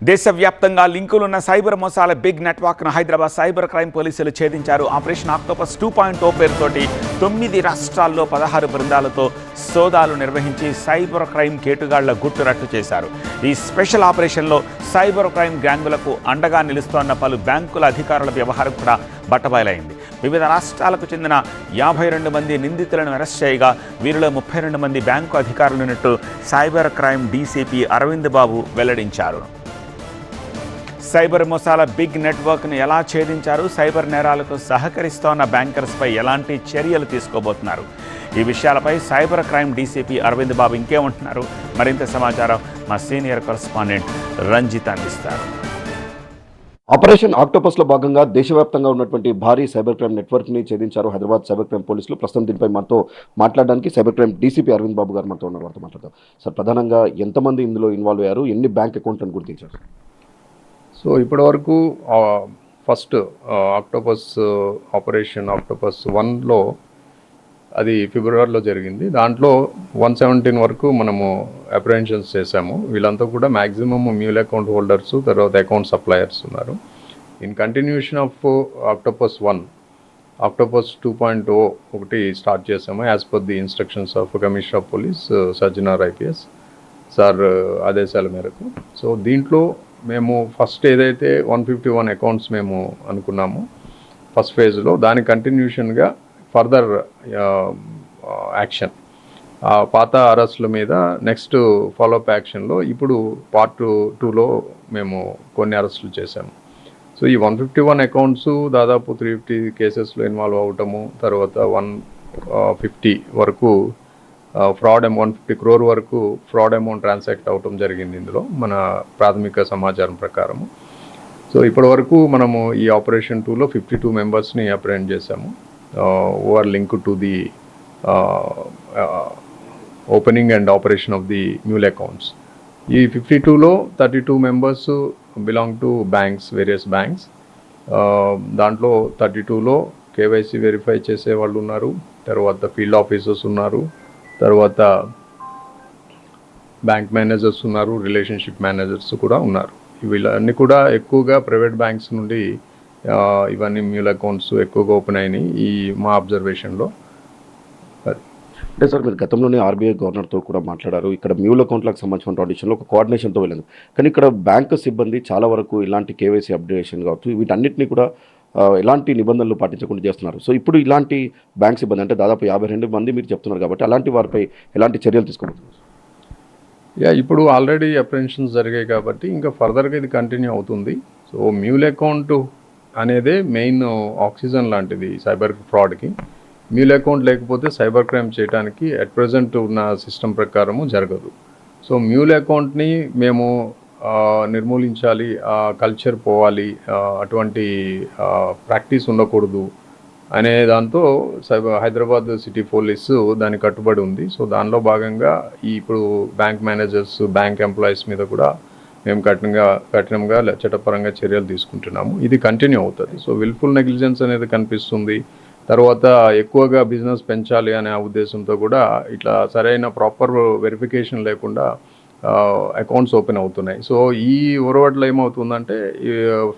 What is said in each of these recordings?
దేశవ్యాప్తంగా లింకులున్న సైబర్ మోసాల బిగ్ నెట్వర్క్ను హైదరాబాద్ సైబర్ క్రైమ్ పోలీసులు ఛేదించారు. ఆపరేషన్ ఆక్టోపస్ 2.0 పేరుతోటి 9 రాష్ట్రాల్లో 16 బృందాలతో సోదాలు నిర్వహించి సైబర్ క్రైమ్ కేటుగాళ్ల గుట్టురట్టు చేశారు. ఈ స్పెషల్ ఆపరేషన్లో సైబర్ క్రైమ్ గ్యాంగులకు అండగా నిలుస్తోన్న పలు బ్యాంకుల అధికారుల వ్యవహారం కూడా బట్టబయలైంది. వివిధ రాష్ట్రాలకు చెందిన 52 మంది నిందితులను అరెస్ట్ చేయగా వీరిలో 32 మంది బ్యాంకు అధికారులున్నట్టు cyber crime DCP Arvind Babu వెల్లడించారు. సైబర్ మోసాల బిగ్ నెట్వర్క్ను ఎలా ఛేదించారు, సైబర్ నేరాలకు సహకరిస్తోన్న బ్యాంకర్స్పై ఎలాంటి చర్యలు తీసుకోబోతున్నారు, ఈ విషయాలపై సైబర్ క్రైమ్ డీసీపీ అరవింద్ బాబు ఇంకేమంటున్నారు, మరింత సమాచారం మా సీనియర్ కరెస్పాండెంట్ రంజిత్ అందిస్తారు. ఆపరేషన్ ఆక్టోపస్లో భాగంగా దేశవ్యాప్తంగా ఉన్నటువంటి భారీ సైబర్ క్రైమ్ నెట్వర్క్ని ఛేదించారు హైదరాబాద్ సైబర్ క్రైమ్ పోలీసులు. ప్రస్తుతం దీనిపై మనతో మాట్లాడడానికి cyber crime DCP Arvind Babu గారు మనతో ఉన్నారు. వారితో మాట్లాడతాం. సార్, ప్రధానంగా ఎంతమంది ఇందులో ఇన్వాల్వ్ అయ్యారు, ఎన్ని బ్యాంక్ అకౌంట్లను గుర్తించారు? సో ఇప్పటివరకు ఫస్ట్ ఆక్టోపస్ ఆపరేషన్ ఆక్టోపస్ 1లో అది ఫిబ్రవరిలో జరిగింది. దాంట్లో 117 వరకు మనము అప్రహెన్షన్స్ చేశాము. వీళ్ళంతా కూడా మ్యాక్సిమమ్ మ్యూల్ అకౌంట్ హోల్డర్స్, తర్వాత అకౌంట్ సప్లయర్స్ ఉన్నారు. In continuation of octopus 1, octopus 2.0 ఒకటి స్టార్ట్ చేసాము as per the instructions of commissioner of police Sajjanar IPS sir ఆదేశాల మేరకు. సో దీంట్లో మేము ఫస్ట్ ఏదైతే 151 అకౌంట్స్ మేము అనుకున్నాము ఫస్ట్ ఫేజ్లో, దాని కంటిన్యూషన్గా ఫర్దర్ యాక్షన్ పాత అరెస్టుల మీద నెక్స్ట్ ఫాలోఅప్ యాక్షన్లో ఇప్పుడు పార్ట్ 2లో మేము కొన్ని అరెస్టులు చేశాము. సో ఈ 151 అకౌంట్స్ దాదాపు 350 కేసెస్లో ఇన్వాల్వ్ అవటము, తర్వాత 150 వరకు ఫ్రాడ్ 150 crore వరకు ఫ్రాడ్ అమౌంట్ ట్రాన్సాక్ట్ అవటం జరిగింది ఇందులో మన ప్రాథమిక సమాచారం ప్రకారము. సో ఇప్పటి వరకు మనము ఈ ఆపరేషన్ 2లో 52 మెంబర్స్ని అప్రహెండ్ చేశాము over link to the opening and operation of the mule accounts. ఈ 52లో 32 members belong to banks, various banks. దాంట్లో 32లో కేవైసీ వెరిఫై చేసే వాళ్ళు ఉన్నారు, తర్వాత ఫీల్డ్ ఆఫీసర్స్ ఉన్నారు, తర్వాత బ్యాంక్ మేనేజర్స్ ఉన్నారు, రిలేషన్షిప్ మేనేజర్స్ కూడా ఉన్నారు. వీళ్ళన్నీ కూడా ఎక్కువగా ప్రైవేట్ బ్యాంక్స్ నుండి ఇవన్నీ మ్యూల్ అకౌంట్స్ ఎక్కువగా ఓపెన్ అయినాయి ఈ మా అబ్జర్వేషన్లో. అంటే సార్, మీరు గతంలోనే ఆర్బీఐ గవర్నర్తో కూడా మాట్లాడారు. ఇక్కడ మ్యూల్ అకౌంట్లకు సంబంధించిన ఆడిషన్లో ఒక కోఆర్డినేషన్తో వెళ్ళింది. కానీ ఇక్కడ బ్యాంకు సిబ్బంది చాలా వరకు ఇలాంటి కేవైసీ అప్డేషన్ కావచ్చు, వీటన్నిటిని కూడా ఎలాంటి నిబంధనలు పాటించకుండా చేస్తున్నారు. సో ఇప్పుడు ఇలాంటి బ్యాంక్ సిబ్బంది అంటే దాదాపు 52 మంది మీరు చెప్తున్నారు కాబట్టి అలాంటి వారిపై ఎలాంటి చర్యలు తీసుకోబోతున్నారు? ఇప్పుడు ఆల్రెడీ అప్రెన్షన్స్ జరిగాయి కాబట్టి ఇంకా ఫర్దర్గా ఇది కంటిన్యూ అవుతుంది. సో మ్యూల్ అకౌంట్ అనేదే మెయిన్ ఆక్సిజన్ లాంటిది సైబర్ ఫ్రాడ్కి. మ్యూల్ అకౌంట్ లేకపోతే సైబర్ క్రైమ్ చేయడానికి అట్ ప్రజెంట్ ఉన్న సిస్టమ్ ప్రకారము జరగదు. సో మ్యూల్ అకౌంట్ని మేము నిర్మూలించాలి, కల్చర్ పోవాలి, అటువంటి ప్రాక్టీస్ ఉండకూడదు అనే దాంతో హైదరాబాద్ సిటీ పోలీసు దానికి కట్టుబడి ఉంది. సో దానిలో భాగంగా ఇప్పుడు బ్యాంక్ మేనేజర్స్, బ్యాంక్ ఎంప్లాయీస్ మీద కూడా మేము కఠినంగా చట్టపరంగా చర్యలు తీసుకుంటున్నాము. ఇది కంటిన్యూ అవుతుంది. సో విల్ఫుల్ నెగ్లిజెన్స్ అనేది కనిపిస్తుంది. తర్వాత ఎక్కువగా బిజినెస్ పెంచాలి అనే ఉద్దేశంతో కూడా ఇట్లా సరైన ప్రాపర్ వెరిఫికేషన్ లేకుండా అకౌంట్స్ ఓపెన్ అవుతున్నాయి. సో ఈ ఒరవట్లో ఏమవుతుందంటే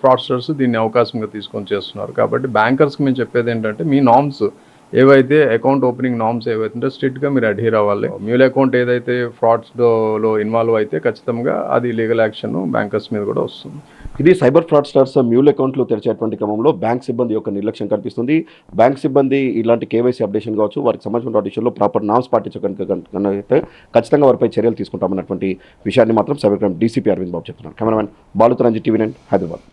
ఫ్రాడ్స్టర్స్ దీన్ని అవకాశంగా తీసుకొని చేస్తున్నారు. కాబట్టి బ్యాంకర్స్కి మేము చెప్పేది ఏంటంటే, మీ నామ్స్ ఏవైతే అకౌంట్ ఓపెనింగ్ నామ్స్ ఏవైతే స్ట్రిక్ట్గా మీరు అడ్హీర్ అవ్వాలి. మ్యూల్ అకౌంట్ ఏదైతే ఫ్రాడ్స్లో ఇన్వాల్వ్ అయితే ఖచ్చితంగా అది లీగల్ యాక్షన్ బ్యాంకర్స్ మీద కూడా వస్తుంది. ఇది సైబర్ ఫ్రాడ్స్టర్స్ మ్యూల్ అకౌంట్లు తెరిచేటువంటి క్రమంలో బ్యాంక్ సిబ్బంది యొక్క నిర్లక్ష్యం కనిపిస్తుంది. బ్యాంక్ సిబ్బంది ఇలాంటి కేవైసీ అప్డేషన్ కావచ్చు, వారికి సంబంధించిన ఆడిషన్లో ప్రాపర్ నామ్స్ పాటించగలిగితే ఖచ్చితంగా వారిపై చర్యలు తీసుకుంటామన్నటువంటి విషయాన్ని మాత్రం cyber crime DCP Arvind Babu చెప్తున్నారు. కెమెరామెన్ బాలుతో రంజిత్, TV9 హైదరాబాద్.